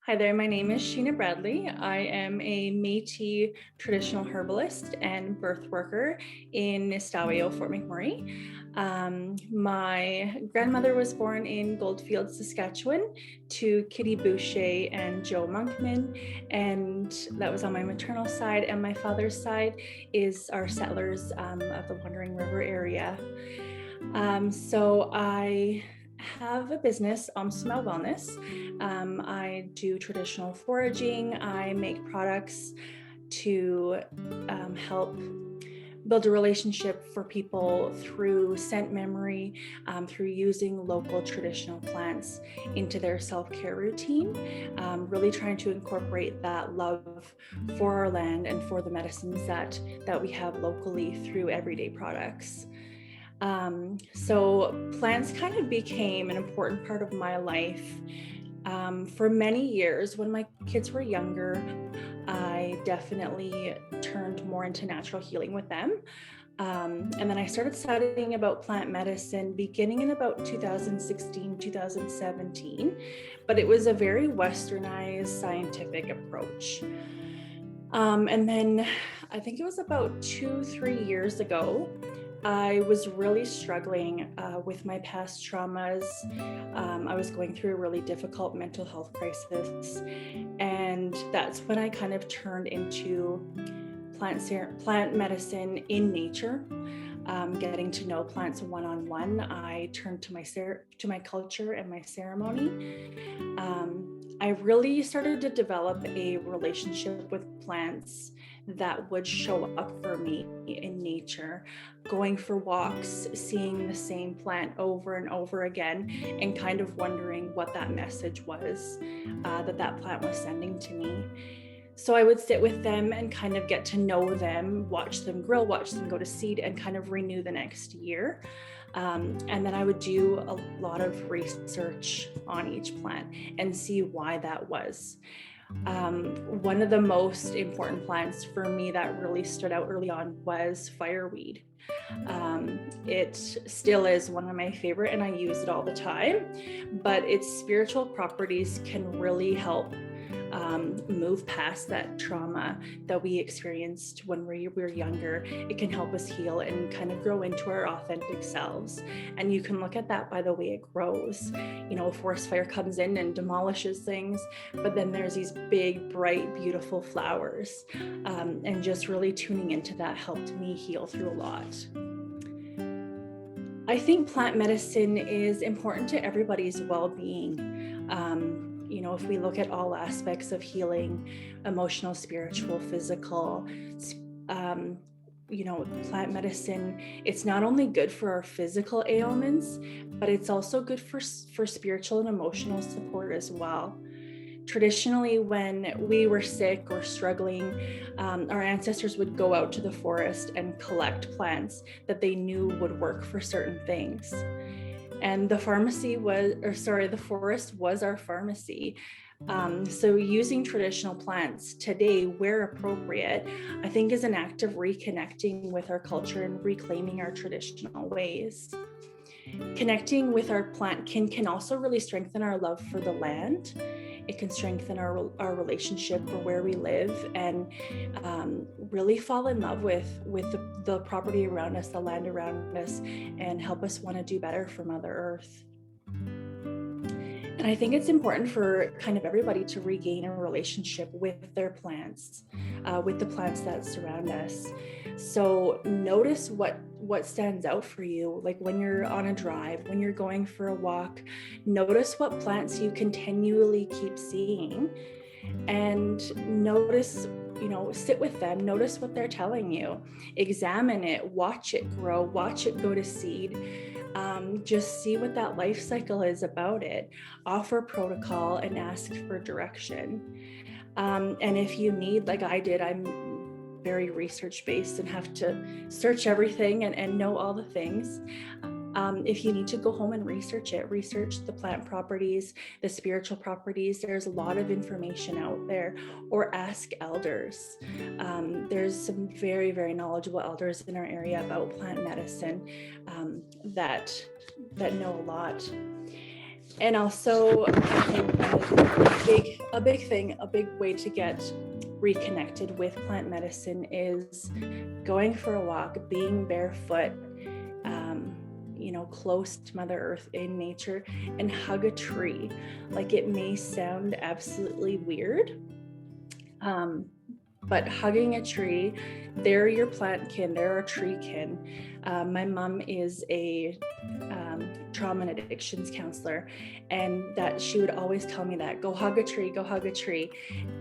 Hi there, my name is Sheena Bradley. I am a Métis Traditional Herbalist and Birthworker in Omisimâw, Fort McMurray. My grandmother was born in Goldfield, Saskatchewan to Kitty Boucher and Joe Monkman, and that was on my maternal side, and my father's side is our settlers of the Wandering River area. So I have a business, Omisimâw Wellness. I do traditional foraging. I make products to help build a relationship for people through scent memory, through using local traditional plants into their self-care routine, really trying to incorporate that love for our land and for the medicines that we have locally through everyday products. So plants kind of became an important part of my life. For many years, when my kids were younger, I definitely turned more into natural healing with them. And then I started studying about plant medicine beginning in about 2016, 2017, but it was a very westernized scientific approach. And then I think it was about 2-3 years ago, I was really struggling with my past traumas. I was going through a really difficult mental health crisis. And that's when I kind of turned into plant medicine in nature, getting to know plants one-on-one. I turned to my culture and my ceremony. I really started to develop a relationship with plants that would show up for me in nature, going for walks, seeing the same plant over and over again, and kind of wondering what that message was that plant was sending to me. So I would sit with them and kind of get to know them, watch them grow, watch them go to seed, and kind of renew the next year. And then I would do a lot of research on each plant and see why that was. One of the most important plants for me that really stood out early on was fireweed. It still is one of my favorite, and I use it all the time, but its spiritual properties can really help move past that trauma that we experienced when we were younger. It can help us heal and kind of grow into our authentic selves. And you can look at that by the way it grows. You know, a forest fire comes in and demolishes things, but then there's these big, bright, beautiful flowers. And just really tuning into that helped me heal through a lot. I think plant medicine is important to everybody's well-being. You know, if we look at all aspects of healing, emotional, spiritual, physical, you know, plant medicine, it's not only good for our physical ailments, but it's also good for spiritual and emotional support as well. Traditionally, when we were sick or struggling, our ancestors would go out to the forest and collect plants that they knew would work for certain things. And the forest was our pharmacy. So using traditional plants today, where appropriate, I think is an act of reconnecting with our culture and reclaiming our traditional ways. Connecting with our plant can also really strengthen our love for the land. It can strengthen our relationship for where we live, and really fall in love with the property around us, the land around us, and help us want to do better for Mother Earth. And I think it's important for kind of everybody to regain a relationship with their plants, with the plants that surround us. So notice what stands out for you, like when you're on a drive, when you're going for a walk. Notice what plants you continually keep seeing, and notice, you know, sit with them, notice what they're telling you, examine it, watch it grow, watch it go to seed. Just see what that life cycle is about it. Offer protocol and ask for direction. And if you need, like I did, I'm very research-based and have to search everything and know all the things. If you need to go home and research the plant properties, the spiritual properties, there's a lot of information out there, or ask elders. There's some very, very knowledgeable elders in our area about plant medicine that know a lot. And also, I think a big way to get reconnected with plant medicine is going for a walk, being barefoot, close to Mother Earth in nature, and hug a tree. Like, it may sound absolutely weird, but hugging a tree, they're your plant kin, they're a tree kin. My mom is a trauma and addictions counselor, and that she would always tell me that, go hug a tree, go hug a tree.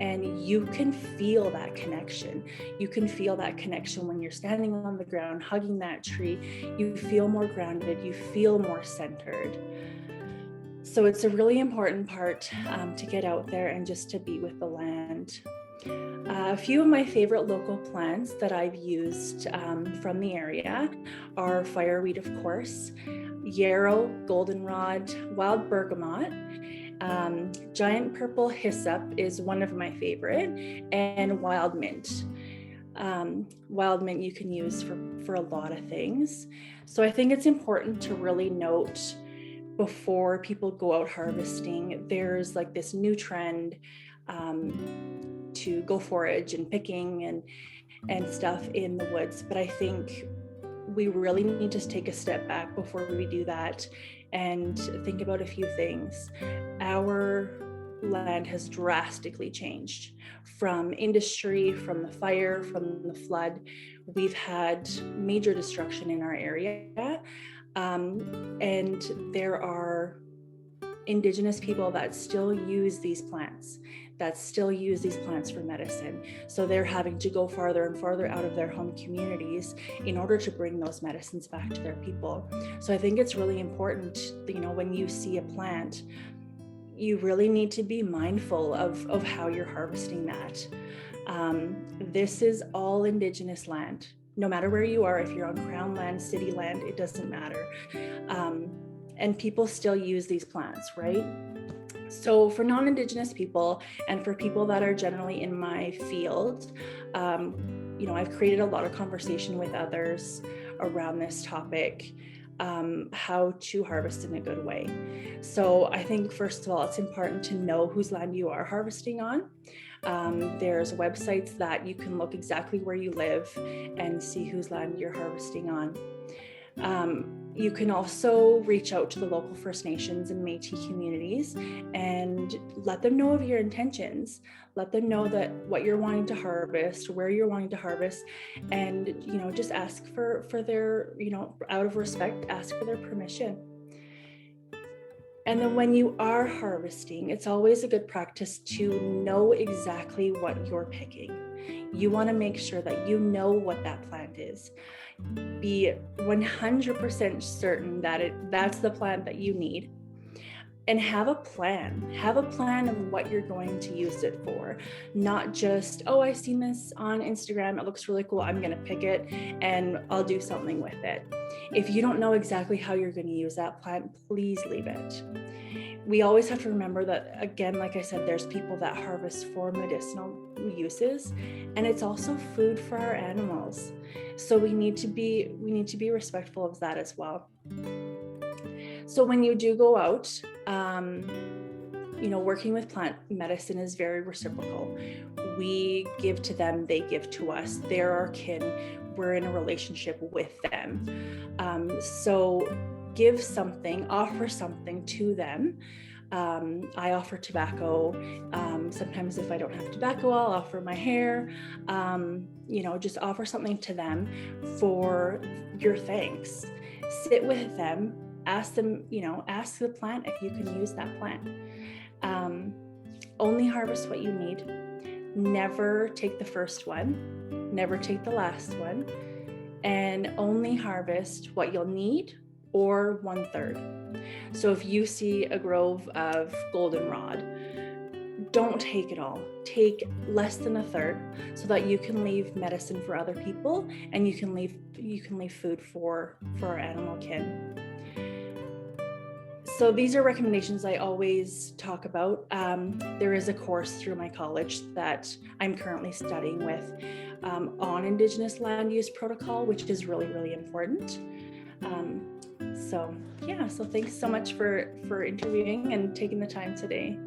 And you can feel that connection. You can feel that connection when you're standing on the ground, hugging that tree. You feel more grounded, you feel more centered. So it's a really important part to get out there and just to be with the land. A few of my favorite local plants that I've used from the area are fireweed, of course, yarrow, goldenrod, wild bergamot, giant purple hyssop is one of my favorite, and wild mint. Wild mint you can use for a lot of things. So I think it's important to really note before people go out harvesting, there's like this new trend to go forage and picking and stuff in the woods. But I think we really need to take a step back before we do that and think about a few things. Our land has drastically changed from industry, from the fire, from the flood. We've had major destruction in our area. And there are Indigenous people that still use these plants, for medicine. So they're having to go farther and farther out of their home communities in order to bring those medicines back to their people. So I think it's really important, when you see a plant, you really need to be mindful of how you're harvesting that. This is all Indigenous land. No matter where you are, if you're on Crown land, city land, it doesn't matter. And people still use these plants, right? So for non-Indigenous people and for people that are generally in my field, I've created a lot of conversation with others around this topic, how to harvest in a good way. So I think, first of all, it's important to know whose land you are harvesting on. There's websites that you can look exactly where you live and see whose land you're harvesting on. You can also reach out to the local First Nations and Métis communities and let them know of your intentions. Let them know that what you're wanting to harvest, where you're wanting to harvest, and just ask for their, out of respect, ask for their permission. And then when you are harvesting, it's always a good practice to know exactly what you're picking. You want to make sure that you know what that plant is. Be 100% certain that that's the plant that you need, and have a plan of what you're going to use it for. Not just, I've seen this on Instagram, it looks really cool, I'm going to pick it and I'll do something with it. If you don't know exactly how you're going to use that plant, please leave it. We always have to remember that, again, like I said, there's people that harvest for medicinal uses, and it's also food for our animals. So we need to be respectful of that as well. So when you do go out, working with plant medicine is very reciprocal. We give to them, they give to us. They're our kin. We're in a relationship with them. So give something, offer something to them. I offer tobacco. Sometimes if I don't have tobacco, I'll offer my hair. Just offer something to them for your thanks. Sit with them, ask them, ask the plant if you can use that plant. Only harvest what you need. Never take the first one, never take the last one, and only harvest what you'll need, or 1/3. So if you see a grove of goldenrod, don't take it all. Take less than 1/3 so that you can leave medicine for other people, and you can leave food for our animal kin. So these are recommendations I always talk about. There is a course through my college that I'm currently studying with on Indigenous land use protocol, which is really, really important. So yeah, so thanks so much for interviewing and taking the time today.